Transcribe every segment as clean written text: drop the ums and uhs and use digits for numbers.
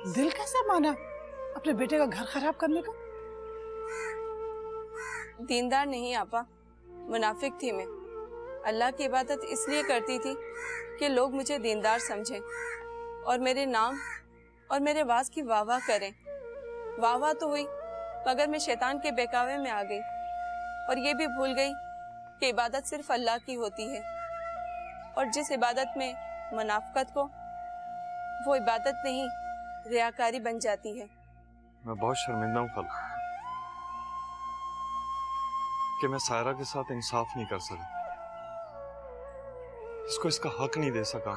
दिल कैसे माना अपने बेटे का घर खराब करने का? दीनदार नहीं आपा, मुनाफिक थी मैं। अल्लाह की इबादत इसलिए करती थी कि लोग मुझे दीनदार समझें और मेरे नाम और मेरे वाज की वाह वाह करें। वाह वाह तो हुई, मगर मैं शैतान के बहकावे में आ गई और ये भी भूल गई कि इबादत सिर्फ अल्लाह की होती है, और जिस इबादत में मुनाफिकत हो वो इबादत नहीं, रियाकारी बन जाती है। मैं बहुत शर्मिंदा हूँ खाला कि मैं सायरा के साथ इंसाफ नहीं कर सका, इसको इसका हक नहीं दे सका।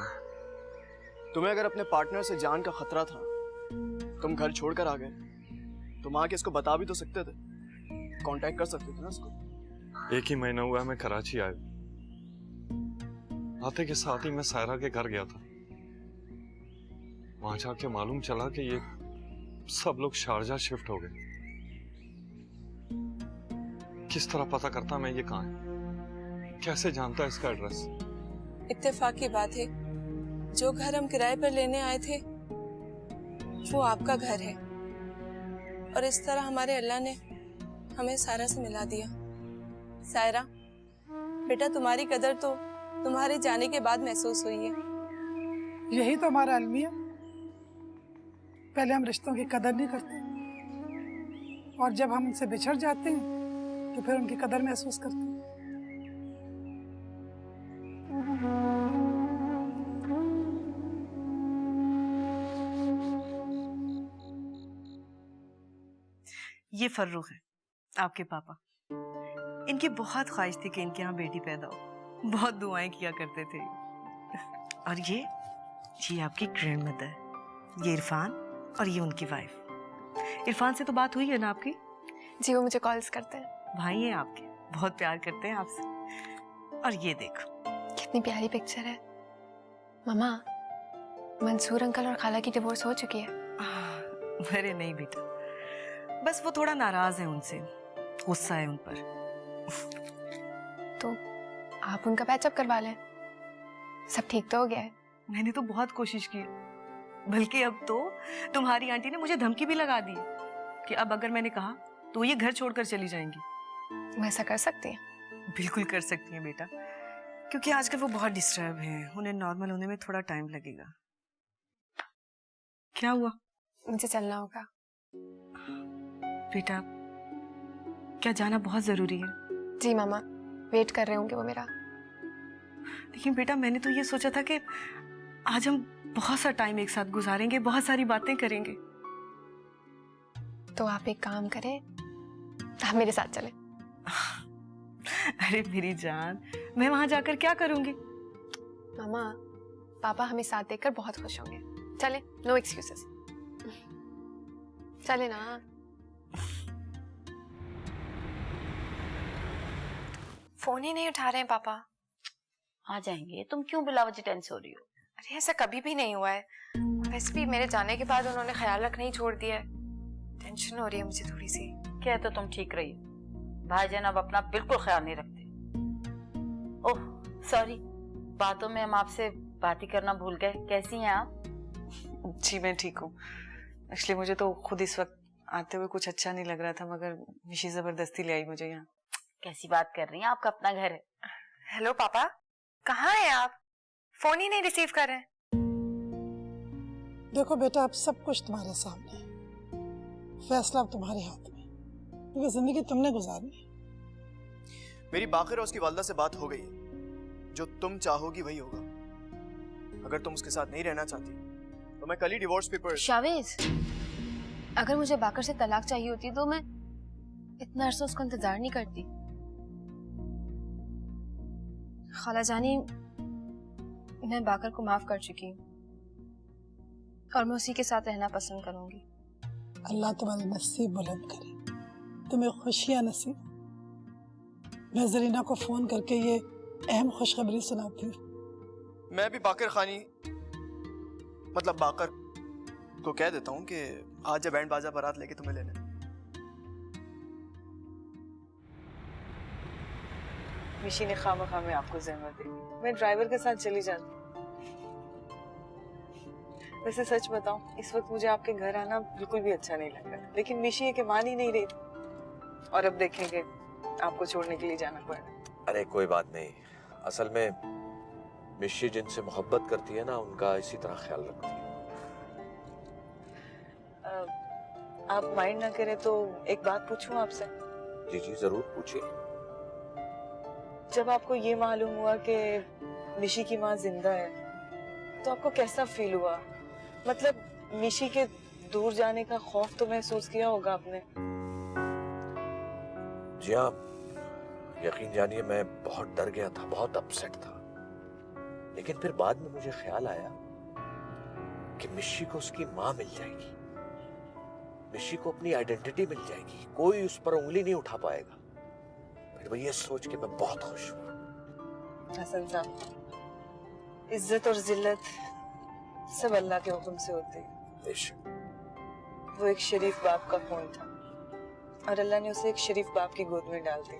तुम्हें अगर अपने पार्टनर से जान का खतरा था, तुम घर छोड़कर आ गए, तुम आके इसको बता भी तो सकते थे, कांटेक्ट कर सकते थे ना इसको। 1 ही महीना हुआ है मैं कराची आया, आते के साथ ही मैं सायरा के घर गया था। वहां जाके मालूम चला कि ये सब लोग शारजा शिफ्ट हो गए। किस तरह पता करता मैं ये कहाँ है, कैसे जानता है इसका एड्रेस? इत्तेफाक की बात है, जो घर हम किराए पर लेने आए थे वो आपका घर है, और इस तरह हमारे अल्लाह ने हमें सायरा से मिला दिया। सायरा बेटा, तुम्हारी कदर तो तुम्हारे जाने के बाद महसूस हुई है। यही तो हमारा अलमिया, पहले हम रिश्तों की कदर नहीं करते और जब हम उनसे बिछड़ जाते हैं तो फिर उनकी कदर महसूस करते हैं। ये फर्रुख है, आपके पापा। इनकी बहुत ख्वाहिश थी कि इनके यहाँ बेटी पैदा हो, बहुत दुआएं किया करते थे। और ये आपकी ग्रैंड मदर, ये इरफान, और ये उनकी वाइफ। इरफान से तो बात हुई है ना आपकी? जी, वो मुझे कॉल्स करते हैं। भाई हैं आपके, बहुत प्यार करते हैं आपसे। और ये देखो कितनी प्यारी पिक्चर है। मामा, मंसूर अंकल और खाला की डिवोर्स हो चुकी है। अरे नहीं बेटा, बस वो थोड़ा नाराज है उनसे, गुस्सा है उन पर। तो आप उनका पैचअप करवा लें, सब ठीक तो हो गया है। मैंने तो बहुत कोशिश की, बल्कि अब तो तुम्हारी आंटी ने मुझे धमकी भी लगा दी कि अब अगर मैंने कहा तो ये घर छोड़कर चली जाएंगी। वो ऐसा कर सकती हैं? बिल्कुल कर सकती हैं बेटा, क्योंकि आजकल वो बहुत डिस्टर्ब हैं, उन्हें नॉर्मल होने में थोड़ा टाइम लगेगा। क्या हुआ? मुझे चलना होगा। बेटा, क्या जाना बहुत जरूरी है? जी मामा, वेट कर रहे होंगे वो मेरा। लेकिन बेटा, मैंने तो ये सोचा था कि आज हम बहुत सा टाइम एक साथ गुजारेंगे, बहुत सारी बातें करेंगे। तो आप एक काम करें, आप मेरे साथ चलें। अरे मेरी जान, मैं वहां जाकर क्या करूंगी? मामा, पापा हमें साथ देखकर बहुत खुश होंगे। चले, नो एक्सक्यूजेस। चले ना। फोन ही नहीं उठा रहे हैं पापा। आ जाएंगे, तुम क्यों बिलावजी टेंशन हो रही हो? अरे ऐसा कभी भी नहीं हुआ है। वैसे भी मेरे जाने के बाद उन्होंने ख्याल रखना ही छोड़ दिया है। टेंशन हो रही है मुझे थोड़ी सी। क्या तो तुम ठीक रही हो, भाईजान अब अपना बिल्कुल ख्याल नहीं रखते। ओह सॉरी, बातों में हम आपसे बात ही करना भूल गए। कैसी हैं आप? जी मैं ठीक हूँ। एक्चुअली मुझे तो खुद इस वक्त आते हुए कुछ अच्छा नहीं लग रहा था, मगर निशी जबरदस्ती ले आई मुझे यहाँ। कैसी बात कर रही हैं, आपका अपना घर है। हेलो पापा, कहाँ हैं आप? फोन ही नहीं रिसीव कर रहे हैं। देखो बेटा, अब सब कुछ तुम्हारे सामने है, फैसला अब तुम्हारे हाथ में, क्योंकि जिंदगी तुमने गुजारनी है। मेरी बाकिर और उसकी वालदा से बात हो गई है, जो तुम चाहोगी वही होगा। अगर तुम उसके साथ नहीं रहना चाहती तो मैं कल ही डिवोर्स पेपर। शावेज, अगर मुझे बाकर से तलाक चाहिए होती तो मैं इतना अरसा उसका इंतजार नहीं करती। खाला जानी, मैं बाकर को माफ कर चुकी हूँ और मैं उसी के साथ रहना पसंद करूंगी। अल्लाह तुम्हारे नसीब बुलंद करे, तुम्हें खुशियां नसीब। मैं जरीना को फोन करके ये अहम खुशखबरी सुनाती हूँ। मैं भी बाकर खानी, मतलब बाकर को कह देता हूँ कि आज जब बैंड बाजा बारात लेके तुम्हें लेने। निशी ने खामखा में आपको ज़हमत दी, मैं ड्राइवर के साथ चली जाती। वैसे सच बताऊं, इस वक्त मुझे आपके घर आना बिल्कुल भी अच्छा नहीं लग रहा, लेकिन मिशी है कि मान ही नहीं रही थी। और अब देखेंगे आपको छोड़ने के लिए जाना पड़ा। अरे कोई बात नहीं, असल में मिशी जिनसे मोहब्बत करती है ना, उनका इसी तरह ख्याल रखती है। आप माइंड ना करें तो एक बात पूछूं आपसे? जी जी जरूर पूछिए। जब आपको ये मालूम हुआ कि मिशी की माँ जिंदा है, तो आपको कैसा फील हुआ? मतलब मिशी के दूर जाने का खौफ तो महसूस किया होगा आपने। जी हाँ, यकीन जानिए मैं बहुत डर गया था, बहुत अपसेट था। लेकिन फिर बाद में मुझे ख्याल आया कि मिशी को उसकी माँ मिल जाएगी, मिशी को अपनी आइडेंटिटी मिल जाएगी, कोई उस पर उंगली नहीं उठा पाएगा। फिर वो ये सोच के मैं बहुत खुश हुआ। हसन साहब, इज्जत और जिल्लत सब अल्लाह के हुक्म से होती है। बेशक। वो एक शरीफ बाप का खून था और अल्लाह ने उसे एक शरीफ बाप की गोद में डाल दी।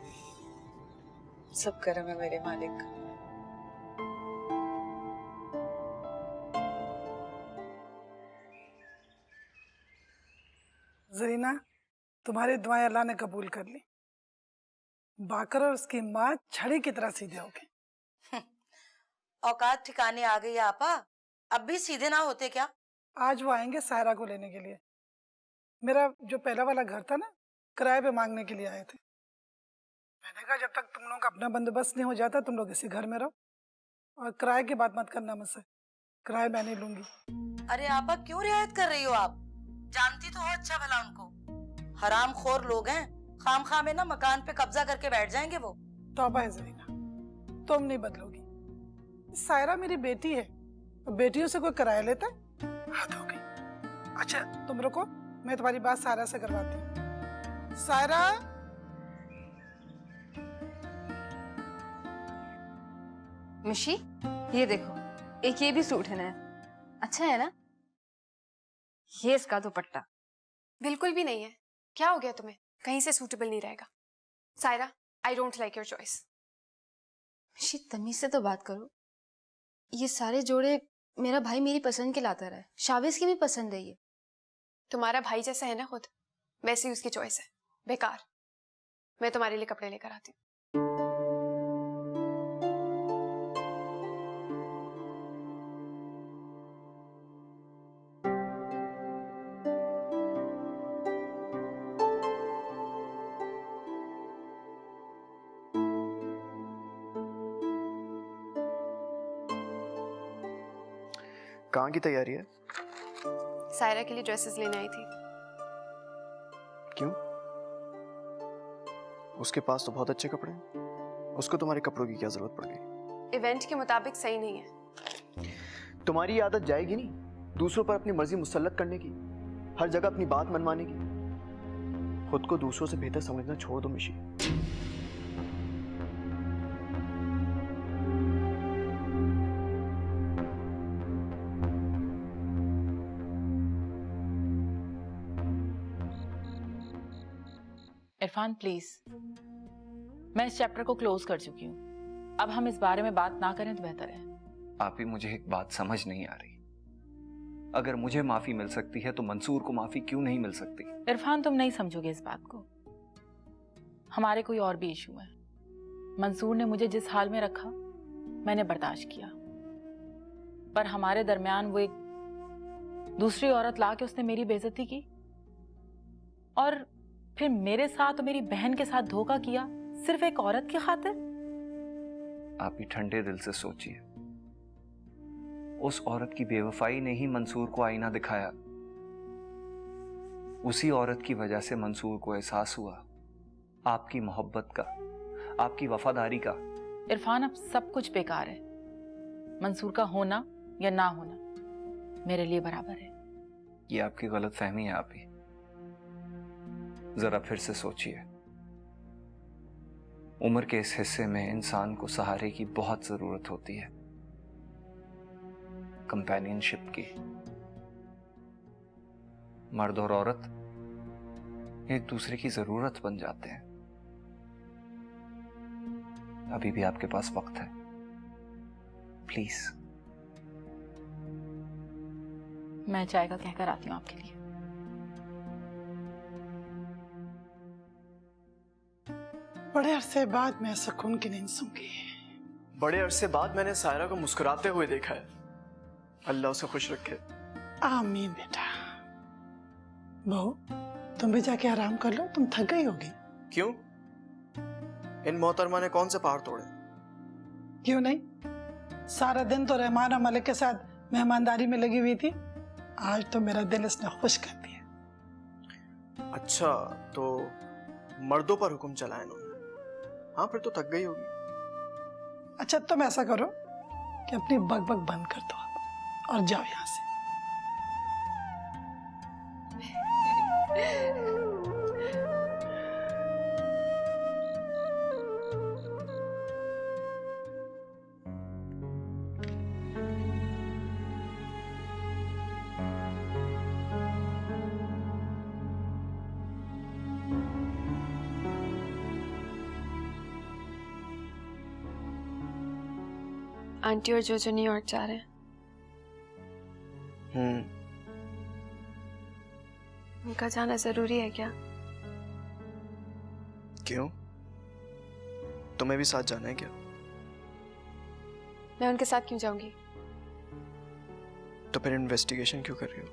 सब करम है मेरे मालिक का। जरीना, तुम्हारी दुआएं अल्लाह ने कबूल कर ली। बाकर और उसकी माँ छड़ी की तरह सीधे हो गए। औकात ठिकाने आ गई आपा, अब भी सीधे ना होते क्या? आज वो आएंगे सायरा को लेने के लिए। मेरा जो पहला वाला घर था ना, किराए पे मांगने के लिए आए थे। मैंने कहा जब तक तुम लोगों का अपना बंदोबस्त नहीं हो जाता, तुम लोग इसी घर में रहो और किराए की बात मत करना मुझसे, किराए मैं नहीं लूंगी। अरे आपा क्यों रियायत कर रही हो आप? जानती तो हो अच्छा भला उनको, हराम खोर लोग हैं, खाम खा में ना मकान पे कब्जा करके बैठ जाएंगे वो। तौबा है जरीना, तुम नहीं बदलोगी। सायरा मेरी बेटी है, बेटियों से कोई किराया लेता है? हद हो गई। अच्छा तुम रुको, मैं तुम्हारी बात सायरा से करवाती हूँ। सायरा, मिशी, ये देखो, एक ये भी सूट है नया, अच्छा है ना? ये इसका दुपट्टा। बिल्कुल भी नहीं है। क्या हो गया तुम्हें? कहीं से सूटेबल नहीं रहेगा। Saira, I don't like your choice. मिशी तमीज से तो बात करो। ये सारे जोड़े मेरा भाई मेरी पसंद के लाता रहा है, शाविज की भी पसंद है ये। तुम्हारा भाई जैसा है ना खुद, वैसे ही उसकी चॉइस है। बेकार। मैं तुम्हारे लिए कपड़े लेकर आती हूँ। कहाँ की तैयारी है? सायरा के लिए ड्रेसेस लेने आई थी। क्यों? उसके पास तो बहुत अच्छे कपड़े हैं, उसको तुम्हारे कपड़ों की क्या जरूरत पड़ गई? इवेंट के मुताबिक सही नहीं है। तुम्हारी आदत जाएगी नहीं दूसरों पर अपनी मर्जी मुसल्लत करने की, हर जगह अपनी बात मनवाने की। खुद को दूसरों से बेहतर समझना छोड़ दो मिशी। इरफान प्लीज, मैं इस चैप्टर को क्लोज कर चुकी हूँ, अब हम इस बारे में बात ना करें तो बेहतर है। आप ही, मुझे एक बात समझ नहीं आ रही, अगर मुझे माफी मिल सकती है तो मंसूर को माफी क्यों नहीं मिल सकती? इरफान तुम नहीं समझोगे इस बात को, हमारे कोई और भी इशू है। मंसूर ने मुझे जिस हाल में रखा मैंने बर्दाश्त किया, पर हमारे दरमियान वो एक दूसरी औरत ला के उसने मेरी बेइज्जती की और फिर मेरे साथ और मेरी बहन के साथ धोखा किया, सिर्फ एक औरत की खातिर। आप ही ठंडे दिल से सोचिए, उस औरत की बेवफाई ने ही मंसूर को आईना दिखाया। उसी औरत की वजह से मंसूर को एहसास हुआ आपकी मोहब्बत का, आपकी वफादारी का। इरफान अब सब कुछ बेकार है, मंसूर का होना या ना होना मेरे लिए बराबर है। ये आपकी गलत फहमी है। आप ही जरा फिर से सोचिए, उम्र के इस हिस्से में इंसान को सहारे की बहुत जरूरत होती है, कंपेनियनशिप की। मर्द और औरत एक दूसरे की जरूरत बन जाते हैं। अभी भी आपके पास वक्त है, प्लीज। मैं चाय का कहकर आती हूँ आपके लिए। बड़े अरसे बाद मैं सुकून की नींद सूंगी। बड़े अरसे बाद मैंने सायरा को मुस्कुराते हुए देखा है। अल्लाह उसे खुश रखे। आमीन बेटा। बहू, तुम भी जाके आराम कर लो, तुम थक गई होगी। क्यों? इन मोहतरमा ने कौन से पहाड़ तोड़े? क्यों नहीं, सारा दिन तो रहमान और मलिक के साथ मेहमानदारी में लगी हुई थी। आज तो मेरा दिल इसने खुश कर दिया। अच्छा, तो मर्दों पर हुक्म चलाया इन्होंने। हाँ, फिर तो थक गई होगी। अच्छा, तुम ऐसा करो कि अपनी बकबक बंद कर दो और जाओ यहाँ से। आंटी और जोजो न्यूयॉर्क जा रहे हैं। उनका जाना जरूरी है क्या? क्यों? तुम्हें भी साथ जाना है क्या? मैं उनके साथ क्यों जाऊंगी? तो फिर इन्वेस्टिगेशन क्यों कर रही हो?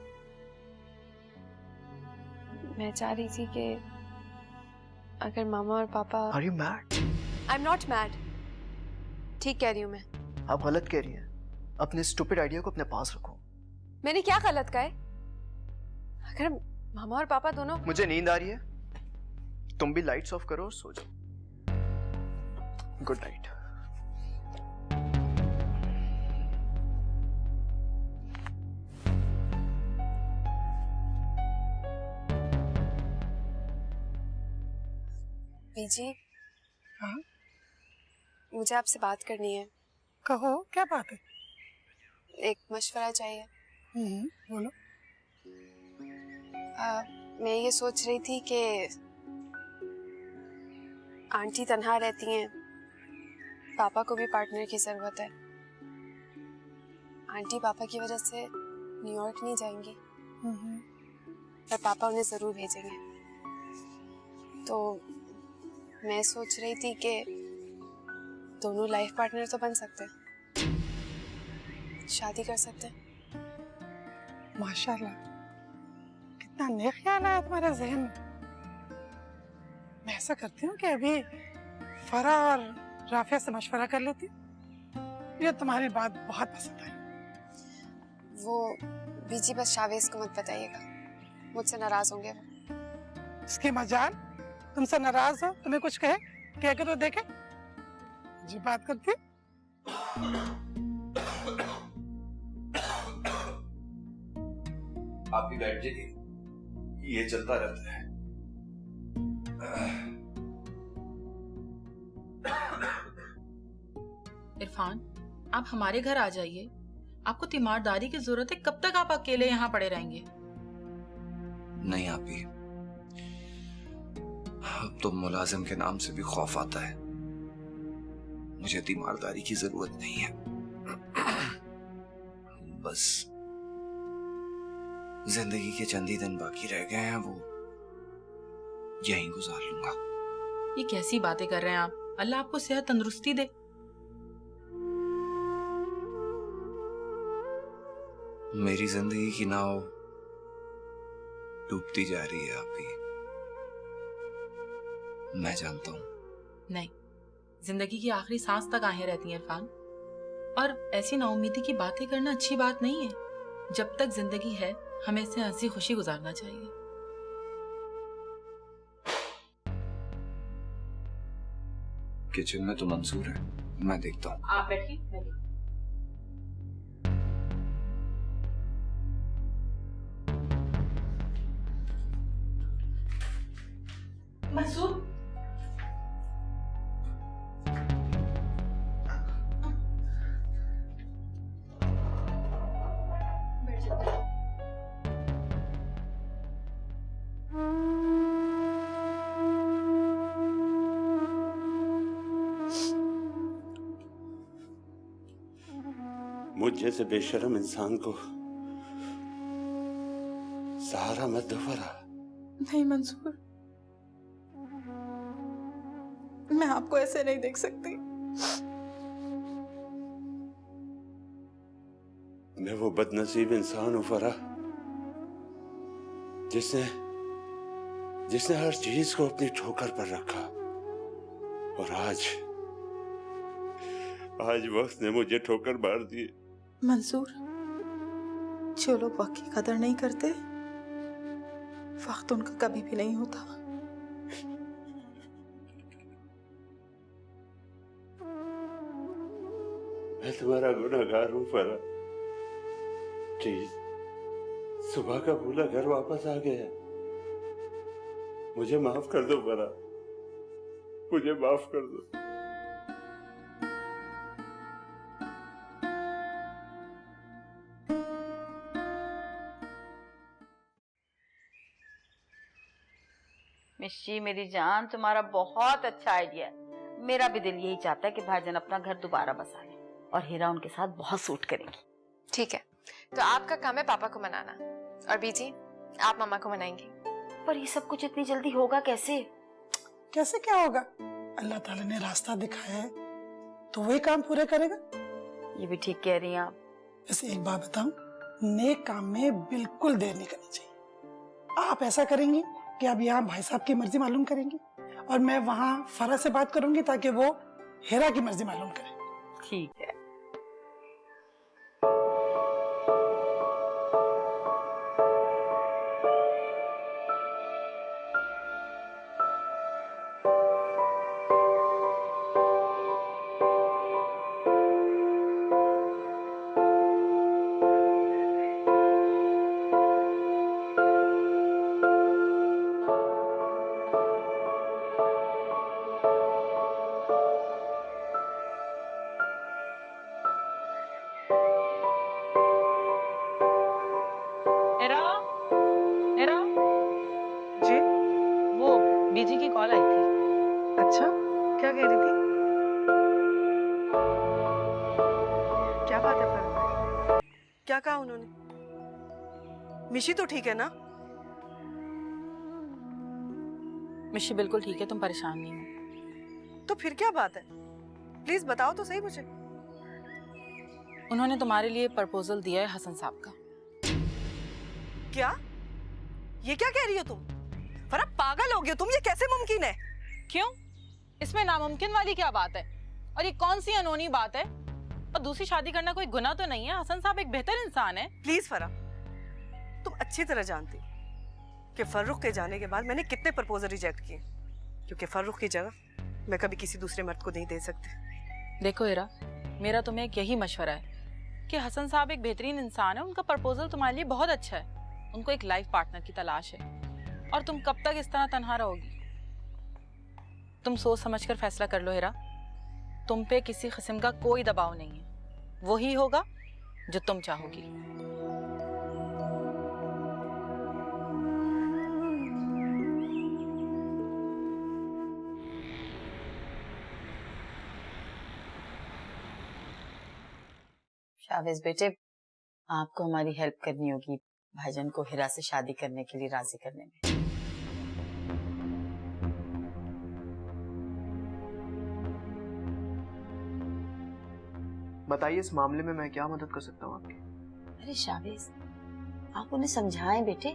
मैं चाह रही थी कि अगर मामा और पापा। Are you mad? I'm not mad। ठीक कह रही हूँ मैं। आप गलत कह रही हैं। अपने स्टूपिड आइडिया को अपने पास रखो। मैंने क्या गलत कहा है? अगर मामा और पापा दोनों। मुझे नींद आ रही है, तुम भी लाइट्स ऑफ करो और सो जाओ। Good night. बीजी। हाँ? मुझे आपसे बात करनी है। कहो, क्या बात है? एक मशवरा चाहिए। बोलो। मैं ये सोच रही थी कि आंटी तन्हा रहती हैं, पापा को भी पार्टनर की जरूरत है। आंटी पापा की वजह से न्यूयॉर्क नहीं जाएंगी, पर पापा उन्हें जरूर भेजेंगे। तो मैं सोच रही थी कि दोनों लाइफ पार्टनर तो बन सकते हैं, शादी कर सकते हैं। माशाल्लाह, कितना नेक ख्याल आया तुम्हारे जहन में। मैं ऐसा करती हूँ कि अभी फरा और राफिया से मशवरा कर लेती हूँ। ये तुम्हारी बात बहुत पसंद आई। वो बीजी बस शावेज को मत बताइएगा, मुझसे नाराज होंगे वो। इसकी मजाल, तुमसे नाराज हो, तुम्हें कुछ कहे, कह के तो देखे। जी बात करती। आप भी बैठ जाइए, ये चलता रहता है। इरफान, आप हमारे घर आ जाइए। आपको तीमारदारी की जरूरत है। कब तक आप अकेले यहाँ पड़े रहेंगे? नहीं आपी, अब तो मुलाजिम के नाम से भी खौफ आता है। मुझे तीमारदारी की जरूरत नहीं है। बस जिंदगी के चंद ही दिन बाकी रह गए हैं, वो यहीं गुजार लूंगा। ये कैसी बातें कर रहे हैं आप? अल्लाह आपको सेहत तंदुरुस्ती दे। मेरी जिंदगी की नाव डूबती जा रही है आपी, मैं जानता हूँ। नहीं, जिंदगी की आखिरी सांस तक आहें रहती हैं इरफान, और ऐसी नाउमीदी की बातें करना अच्छी बात नहीं है। जब तक जिंदगी है हमें इसे हंसी खुशी गुजारना चाहिए। किचन में तो मंसूर है, मैं देखता हूँ। आप बैठिए, मैं देखता हूँ। मंसूर, मुझ जैसे बेशरम इंसान को सहारा मत दो फरा। नहीं मंसूर, मैं आपको ऐसे नहीं देख सकती। मैं वो बदनसीब इंसान हूं फरा, जिसने हर चीज को अपनी ठोकर पर रखा, और आज वक्त ने मुझे ठोकर मार दी। मंसूर, जो लोग वक्त की कदर नहीं करते, वक्त उनका कभी भी नहीं होता। मैं तुम्हारा गुनहगार हूं फरा। प्लीज, सुबह का भूला घर वापस आ गया। मुझे माफ कर दो फरा, मुझे माफ कर दो। मिश्री मेरी जान, तुम्हारा बहुत अच्छा आइडिया है। मेरा भी दिल यही चाहता है कि भाईजान अपना घर दोबारा बसा ले, और हीरा उनके साथ बहुत सूट करेगी। ठीक है, तो आपका काम है पापा को मनाना, और बीजी आप मामा को मनाएंगी। पर ये सब कुछ इतनी जल्दी होगा कैसे? कैसे क्या होगा? अल्लाह ताला ने रास्ता दिखाया है तो वही काम पूरा करेगा। ये भी ठीक कह रही हैं आप। वैसे एक बात बताऊं, नेक काम में बिल्कुल देर नहीं करनी चाहिए। आप ऐसा करेंगी कि अब यहाँ भाई साहब की मर्जी मालूम करेंगी, और मैं वहाँ फरा से बात करूंगी ताकि वो हीरा की मर्जी मालूम करे। ठीक है। जी, वो बीजी की कॉल आई थी। अच्छा, क्या कह रही थी? क्या बात है फिर? क्या कहा उन्होंने? मिशी तो ठीक है ना? मिशी बिल्कुल ठीक है, तुम परेशान नहीं हो। तो फिर क्या बात है? प्लीज बताओ तो सही मुझे। उन्होंने तुम्हारे लिए प्रपोजल दिया है हसन साहब का। क्या? ये क्या कह रही हो तुम? फरा पागल हो गई हो तुम, ये कैसे मुमकिन है? क्यों? इसमें नामुमकिन वाली क्या बात है? और ये कौन सी अनोनी बात है? और दूसरी शादी करना कोई गुनाह तो नहीं है। हसन साहब एक बेहतर इंसान है। प्लीज फरा, तुम अच्छी तरह जानती कि फर्रुख के जाने के बाद मैंने कितने प्रपोजल रिजेक्ट किए, क्योंकि फर्रुख की जगह मैं कभी किसी दूसरे मर्द को नहीं दे सकती। देखो हीरा, मेरा तुम्हें एक यही मशवरा है कि हसन साहब एक बेहतरीन इंसान है। उनका प्रपोजल तुम्हारे लिए बहुत अच्छा है। उनको एक लाइफ पार्टनर की तलाश है, और तुम कब तक इस तरह तन्हा रहोगी? तुम सोच समझकर फैसला कर लो हीरा। तुम पे किसी किस्म का कोई दबाव नहीं है। वही होगा जो तुम चाहोगी। शाहवेज बेटे, आपको हमारी हेल्प करनी होगी भाईजान को हीरा से शादी करने के लिए राजी करने में। बताइए, इस मामले में मैं क्या मदद कर सकता हूँ आपकी? अरे शाहवेज, आप उन्हें समझाएं बेटे,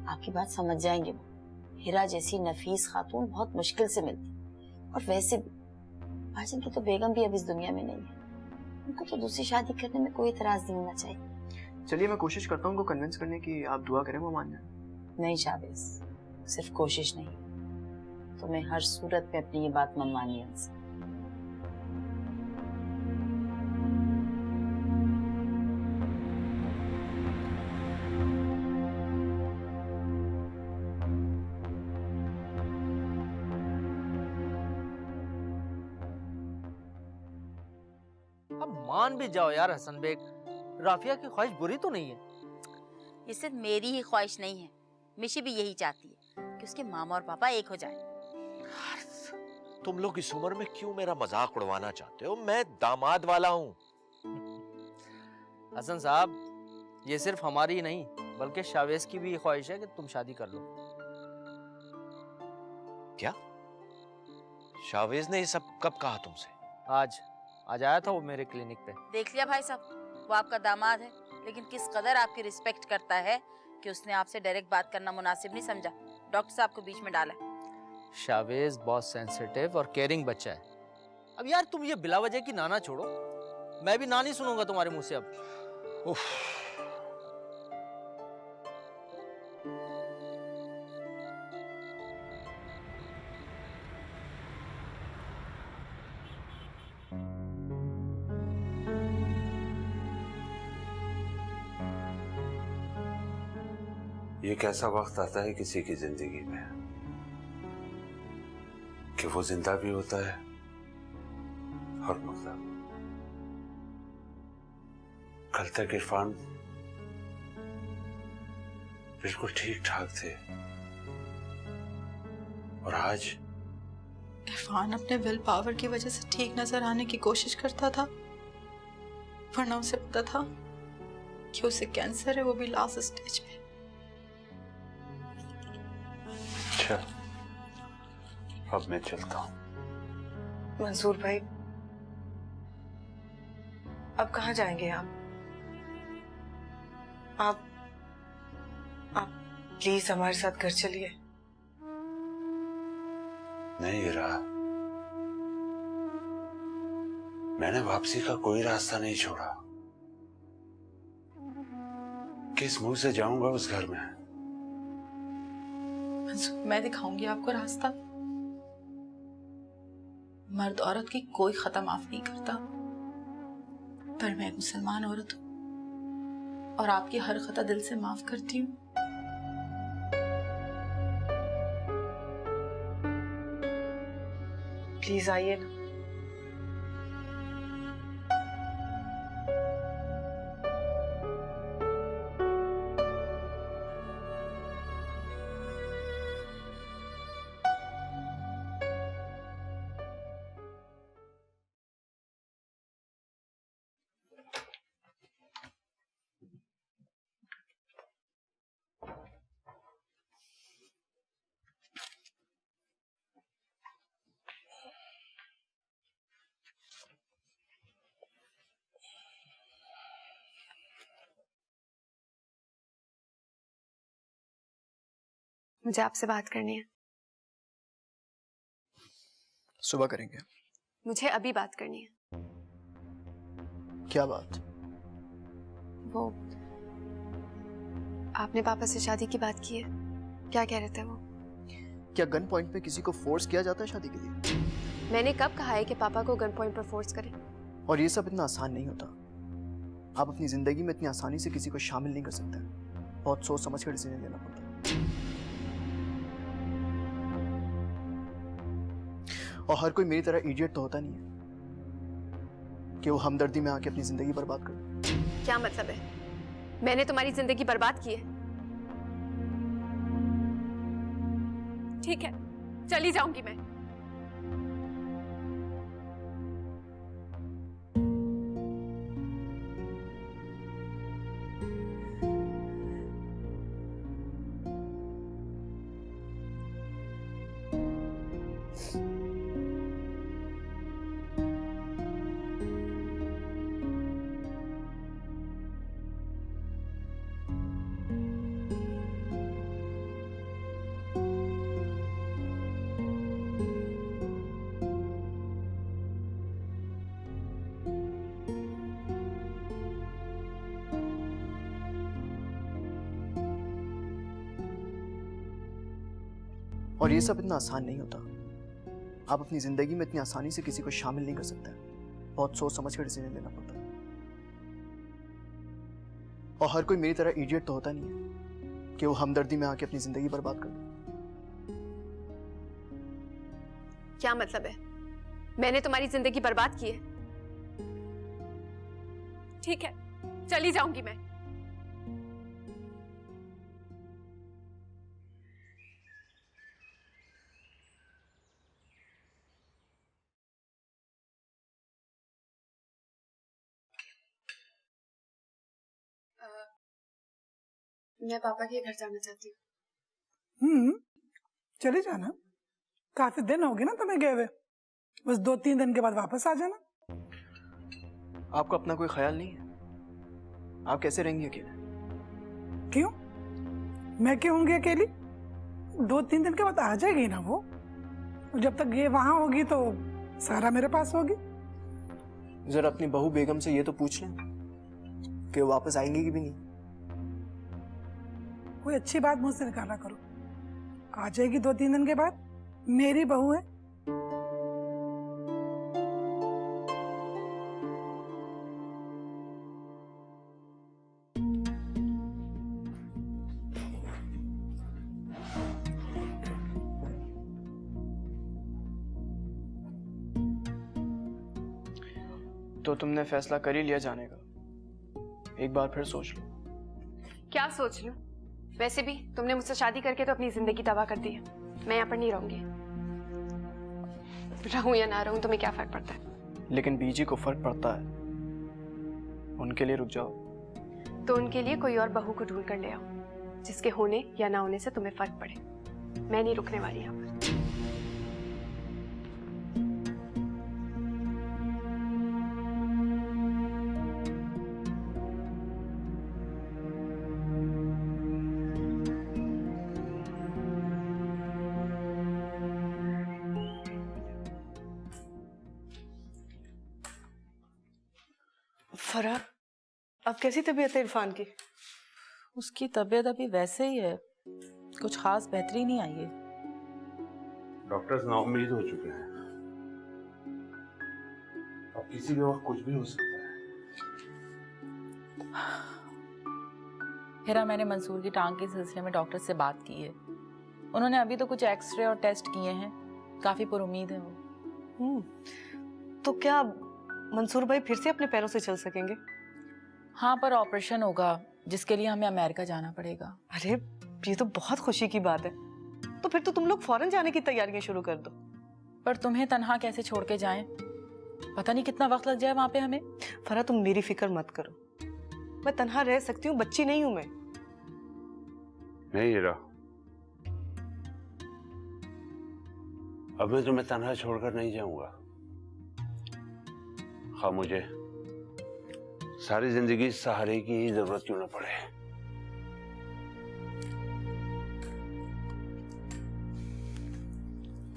आपकी बात समझ जाएंगे वो। हीरा जैसी नफीस खातून बहुत मुश्किल से मिलती, और वैसे भी भाईजान की तो बेगम भी अब इस दुनिया में नहीं है। उनको तो दूसरी शादी करने में कोई इतराज नहीं होना चाहिए। चलिए, मैं कोशिश करता हूँ उनको कन्विंस करने की, आप दुआ करें वो मान जाए। नहीं शाहवेज, सिर्फ कोशिश नहीं, तुम्हें हर सूरत में अपनी ये बात मनवानी है उनसे। अब मान भी जाओ यार हसन बेग, राफिया की ख्वाहिश बुरी तो नहीं है। ये सिर्फ मेरी ही ख्वाहिश नहीं है, मिशी भी यही चाहती है कि उसके मामा और पापा एक हो जाएं। तुम लोग इस उम्र में क्यों मेरा मजाक उड़वाना चाहते हो? मैं दामाद वाला हूँ। हसन साहब, ये सिर्फ हमारी ही नहीं बल्कि शावेज की भी ख्वाहिश है कि तुम शादी कर लो। क्या? शावेज ने ये सब कब कहा तुमसे? आज आज आया था वो मेरे क्लिनिक पे। देख लिया भाई साहब, वो आपका दामाद है, लेकिन किस कदर आपकी रिस्पेक्ट करता है कि उसने आपसे डायरेक्ट बात करना मुनासिब नहीं समझा, डॉक्टर साहब को बीच में डाला। शावेज बहुत सेंसिटिव और केयरिंग बच्चा है। अब यार तुम ये बिला वजह की नाना छोड़ो, मैं भी ना नहीं सुनूंगा तुम्हारे मुंह से अब। उफ। ये कैसा वक्त आता है किसी की जिंदगी में कि वो जिंदा भी होता है और मुर्दा। कल तक इरफान बिल्कुल ठीक ठाक थे और आज इरफान अपने विल पावर की वजह से ठीक नजर आने की कोशिश करता था, वरना उसे पता था कि उसे कैंसर है, वो भी लास्ट स्टेज पे। अच्छा, अब मैं चलता हूँ। मंसूर भाई, अब कहाँ जाएंगे आप? आप प्लीज हमारे साथ घर चलिए। नहीं इरा, मैंने वापसी का कोई रास्ता नहीं छोड़ा। किस मुंह से जाऊंगा उस घर में? मंसूर, मैं दिखाऊंगी आपको रास्ता। मर्द औरत की कोई खता माफ नहीं करता, पर मैं एक मुसलमान औरत हूं और आपकी हर खता दिल से माफ करती हूँ। प्लीज आइए ना। मुझे आपसे बात करनी है। सुबह करेंगे। मुझे अभी बात करनी है। क्या बात? वो आपने पापा से शादी की बात की है, क्या कह रहे थे वो? क्या गन पॉइंट पे किसी को फोर्स किया जाता है शादी के लिए? मैंने कब कहा है कि पापा को गन पॉइंट पर फोर्स करें? और ये सब इतना आसान नहीं होता। आप अपनी जिंदगी में इतनी आसानी से किसी को शामिल नहीं कर सकते। बहुत सोच समझ कर डिसीजन लेना पड़ता है। और हर कोई मेरी तरह इडियट तो होता नहीं है कि वो हमदर्दी में आके अपनी जिंदगी बर्बाद कर दे। क्या मतलब है? मैंने तुम्हारी जिंदगी बर्बाद की है? ठीक है, चली जाऊंगी मैं। और ये सब इतना आसान नहीं होता। आप अपनी जिंदगी में इतनी आसानी से किसी को शामिल नहीं कर सकते। बहुत सोच समझ कर डिसीजन लेना पड़ता है। और हर कोई मेरी तरह इडियट तो होता नहीं है कि वो हमदर्दी में आके अपनी जिंदगी बर्बाद कर दे। क्या मतलब है? मैंने तुम्हारी जिंदगी बर्बाद की है? ठीक है, चली जाऊंगी मैं। मैं पापा के घर जाना चाहती हूँ। चले जाना, काफी दिन हो गए ना तुम्हें गए हुए, बस 2-3 दिन के बाद वापस आ जाना। आपको अपना कोई ख्याल नहीं है? आप कैसे रहेंगी अकेले? क्यों? मैं क्यों होंगी अकेली? 2-3 दिन के बाद आ जाएगी ना वो। जब तक ये वहां होगी तो सारा मेरे पास होगी। जरा अपनी बहू बेगम से ये तो पूछ लें कि वो वापस आएंगी कि भी नहीं। कोई अच्छी बात मुझसे निकाला करो। आ जाएगी 2-3 दिन के बाद, मेरी बहू है। तो तुमने फैसला कर ही लिया जाने का, एक बार फिर सोच लो। क्या सोच लूं? वैसे भी तुमने मुझसे शादी करके तो अपनी जिंदगी तबाह कर दी है। मैं यहाँ पर नहीं रहूंगी। रहूं या ना रहूं तुम्हें क्या फर्क पड़ता है? लेकिन बीजी को फर्क पड़ता है। उनके लिए रुक जाओ। तो उनके लिए कोई और बहू को ढूंढ कर ले आओ, जिसके होने या ना होने से तुम्हें फर्क पड़े। मैं नहीं रुकने वाली यहाँ पर। फराह, अब कैसी तबीयत है इरफान की? उसकी तबीयत अभी वैसे ही है, कुछ खास बेहतरी नहीं आई है। डॉक्टर्स नाउम्मीद हो चुके हैं, अब किसी भी वक्त कुछ भी हो सकता है। हिरा, मैंने मंसूर की टांग के सिलसिले में डॉक्टर से बात की है। उन्होंने अभी तो कुछ एक्सरे और टेस्ट किए हैं, काफी पुरुमीद है वो। तो क्या मंसूर भाई फिर से अपने पैरों से चल सकेंगे? हाँ, पर ऑपरेशन होगा जिसके लिए हमें अमेरिका जाना पड़ेगा। अरे ये तो बहुत खुशी की बात है। तो फिर तो तुम लोग फौरन जाने की तैयारियां शुरू कर दो। पर तुम्हें तन्हा कैसे छोड़ के जाएं? पता नहीं कितना वक्त लग जाए वहां पे हमें। फरा, तुम मेरी फिक्र मत करो, मैं तन्हा रह सकती हूँ, बच्ची नहीं हूं मैं। नहीं हीरा, अब मैं तुम्हें तन्हा छोड़कर नहीं जाऊंगा। हाँ, मुझे सारी जिंदगी सहारे की ही जरूरत क्यों ना पड़े।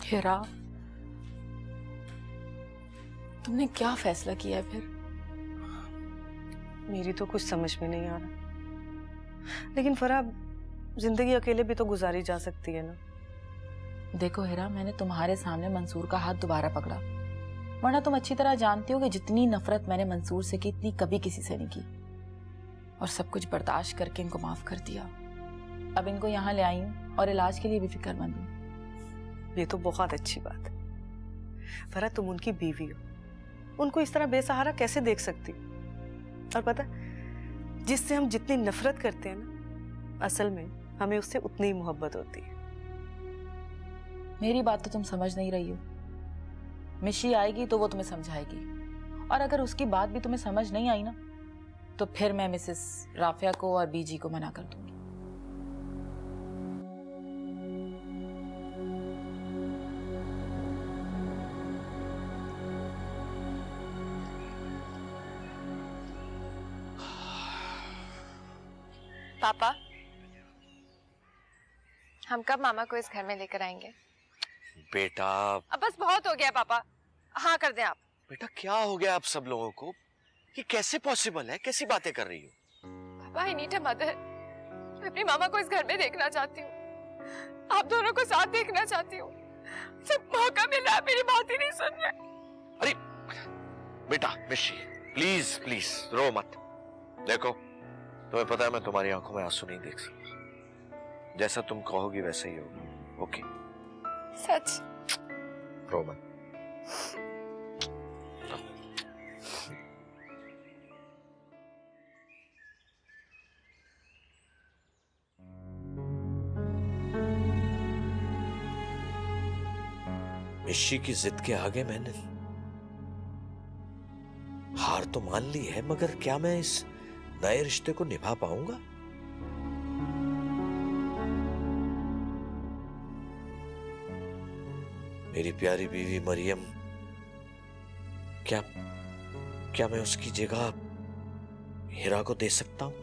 हिरा, तुमने क्या फैसला किया है फिर? मेरी तो कुछ समझ में नहीं आ रहा, लेकिन फरा, जिंदगी अकेले भी तो गुजारी जा सकती है ना। देखो हिरा, मैंने तुम्हारे सामने मंसूर का हाथ दोबारा पकड़ा, वरना तुम अच्छी तरह जानती हो कि जितनी नफरत मैंने मंसूर से की इतनी कभी किसी से नहीं की, और सब कुछ बर्दाश्त करके इनको माफ कर दिया। अब इनको यहाँ ले आई हूँ और इलाज के लिए भी फिक्रमंद हूँ। ये तो बहुत अच्छी बात है। फरा, तुम उनकी बीवी हो, उनको इस तरह बेसहारा कैसे देख सकती? और पता, जिससे हम जितनी नफरत करते हैं ना, असल में हमें उससे उतनी ही मोहब्बत होती है। मेरी बात तो तुम समझ नहीं रही हो। मिशी आएगी तो वो तुम्हें समझाएगी, और अगर उसकी बात भी तुम्हें समझ नहीं आई ना, तो फिर मैं मिसेस राफिया को और बीजी को मना कर दूंगी। पापा, हम कब मामा को इस घर में लेकर आएंगे? बेटा, अब बस बहुत हो गया पापा, हाँ कर दें आप। बेटा क्या हो गया आप सब लोगों को? ये कैसे पॉसिबल है? कैसी बातें कर रही हो? पापा, आई नीड अ मदर। मैं अपनी मामा को इस घर में देखना चाहती हूँ, आप दोनों को साथ देखना चाहती हूँ। जब मौका मिल रहा है मेरी बात ही नहीं सुन रहे। अरे बेटा, मिशी, प्लीज प्लीज रो मत। देखो, तुम्हें पता है मैं तुम्हारी आंखों में आंसू नहीं देख सकता। जैसा तुम कहोगी वैसे ही होगा, ओके? सच? रो मत। मिशी की जिद के आगे मैंने हार तो मान ली है, मगर क्या मैं इस नए रिश्ते को निभा पाऊंगा? मेरी प्यारी बीवी मरियम, क्या क्या मैं उसकी जगह हिरा को दे सकता हूं?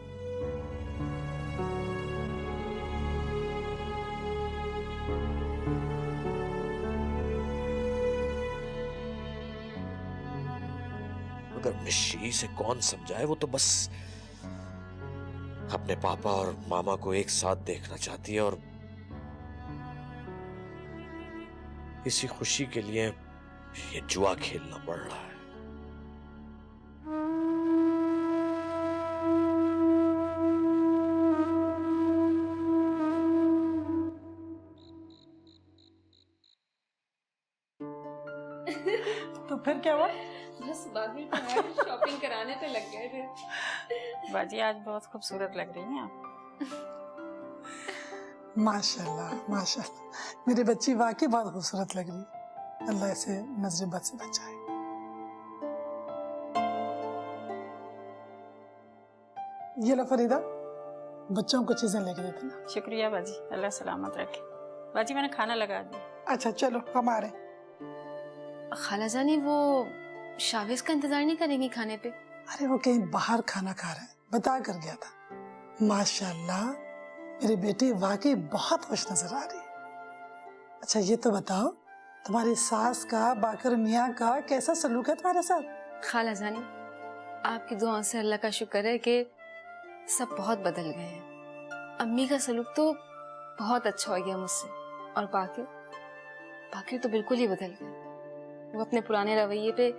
अगर मिशी से कौन समझाए, वो तो बस अपने पापा और मामा को एक साथ देखना चाहती है, और इसी खुशी के लिए ये जुआ खेलना पड़ रहा है। तो फिर क्या हुआ? बस बाहर शॉपिंग कराने पे लग गए थे। बाजी आज बहुत खूबसूरत लग रही हैं आप। माशाल्लाह माशाल्लाह, मेरी बच्ची वाकई बहुत खूबसूरत लग रही है। अल्लाह इसे नजर बद से बचाए। ये लो फरीदा, बच्चों को चीजें लेके देते ना। शुक्रिया बाजी, अल्लाह सलामत रखे। बाजी मैंने खाना लगा दिया। अच्छा चलो हम आ रहे। खाला जानी वो शावेज का इंतजार नहीं करेंगी खाने पे? अरे वो कहीं बाहर खाना खा रहे हैं, बता कर गया था। माशाल्लाह मेरी बेटी वाकई बहुत खुश नजर आ रही है। अच्छा ये तो बताओ, तुम्हारी सास का, बाकर मियाँ का कैसा सलूक है तुम्हारे साथ? खाला जानी आपकी दुआओं से अल्लाह का शुक्र है कि सब बहुत बदल गए हैं। अम्मी का सलूक तो बहुत अच्छा हो गया मुझसे, और बाकी तो बिल्कुल ही बदल गए। वो अपने पुराने रवैये पे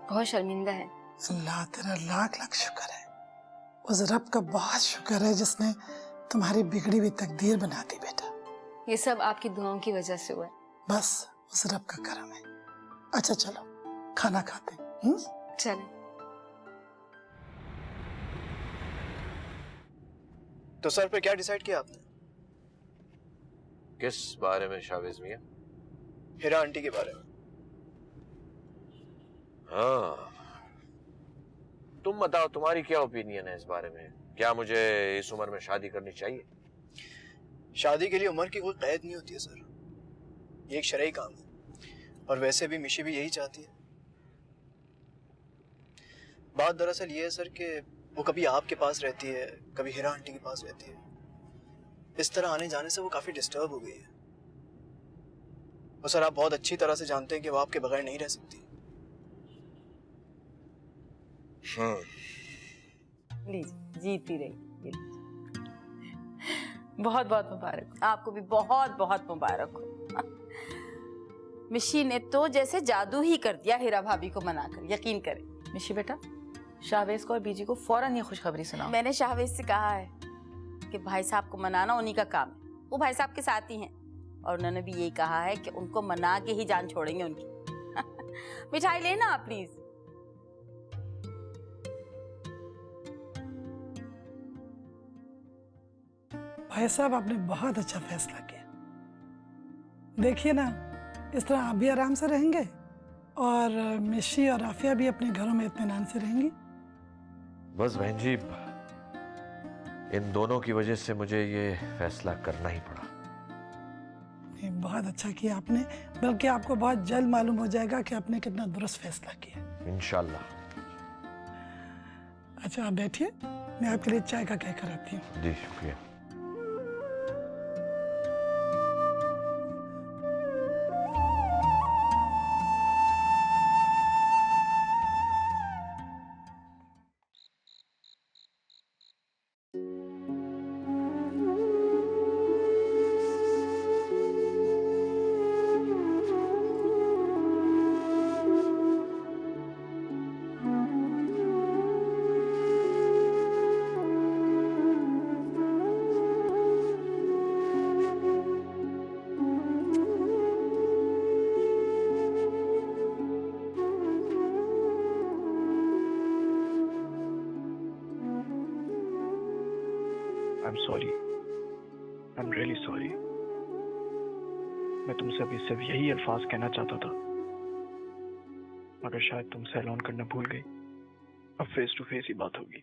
बहुत शर्मिंदा है। अल्लाह तेरा लाख लाख शुक्र है। उस रब का बहुत शुक्र है जिसने तुम्हारी बिगड़ी हुई तकदीर बना दी बेटा। ये सब आपकी दुआओं की वजह से हुआ है। बस उस रब का करम है। अच्छा चलो खाना खाते हैं। चलें। तो सर पे क्या डिसाइड किया आपने? किस बारे में शावेज मियां? हिरा आंटी के बारे में। हाँ, तुम बताओ तुम्हारी क्या ओपिनियन है इस बारे में? क्या मुझे इस उम्र में शादी करनी चाहिए? शादी के लिए उम्र की कोई कैद नहीं होती है सर, ये एक शरई काम है, और वैसे भी मिशी भी यही चाहती है। बात दरअसल ये है सर कि वो कभी आपके पास रहती है, कभी हिरा आंटी के पास रहती है। इस तरह आने जाने से वो काफी डिस्टर्ब हो गई है। और सर आप बहुत अच्छी तरह से जानते हैं कि वो आपके बगैर नहीं रह सकती। लीजिए, जीती रही। बहुत बहुत मुबारक। आपको भी बहुत बहुत मुबारक हो। मिशी ने तो जैसे जादू ही कर दिया हिरा भाभी को मनाकर, यकीन करें। मिशी बेटा, शाहवेज को और बीजी को फौरन ये खुशखबरी सुनाओ। मैंने शाहवेज से कहा है कि भाई साहब को मनाना उन्हीं का काम है, वो भाई साहब के साथ ही हैं, और उन्होंने भी यही कहा है कि उनको मना के ही जान छोड़ेंगे उनकी। मिठाई लेना आप प्लीज। भाई साहब आपने बहुत अच्छा फैसला किया। देखिए ना, इस तरह आप भी आराम से रहेंगे और मिशी और आफिया भी अपने घरों में इत्मीनान से रहेंगी। बस बहन जी, इन दोनों की वजह से मुझे ये फैसला करना ही पड़ा। नहीं, बहुत अच्छा किया आपने, बल्कि आपको बहुत जल्द मालूम हो जाएगा कि आपने कितना दुरुस्त फैसला किया। इंशाल्लाह। अच्छा आप बैठिए, मैं आपके लिए चाय का कह कर आती हूँ। जी शुक्रिया। I'm sorry. I'm really sorry. मैं तुमसे अभी सिर्फ यही अल्फाज कहना चाहता था, मगर शायद तुमसे ऐलान करना भूल गई। अब फेस टू फेस ही बात होगी।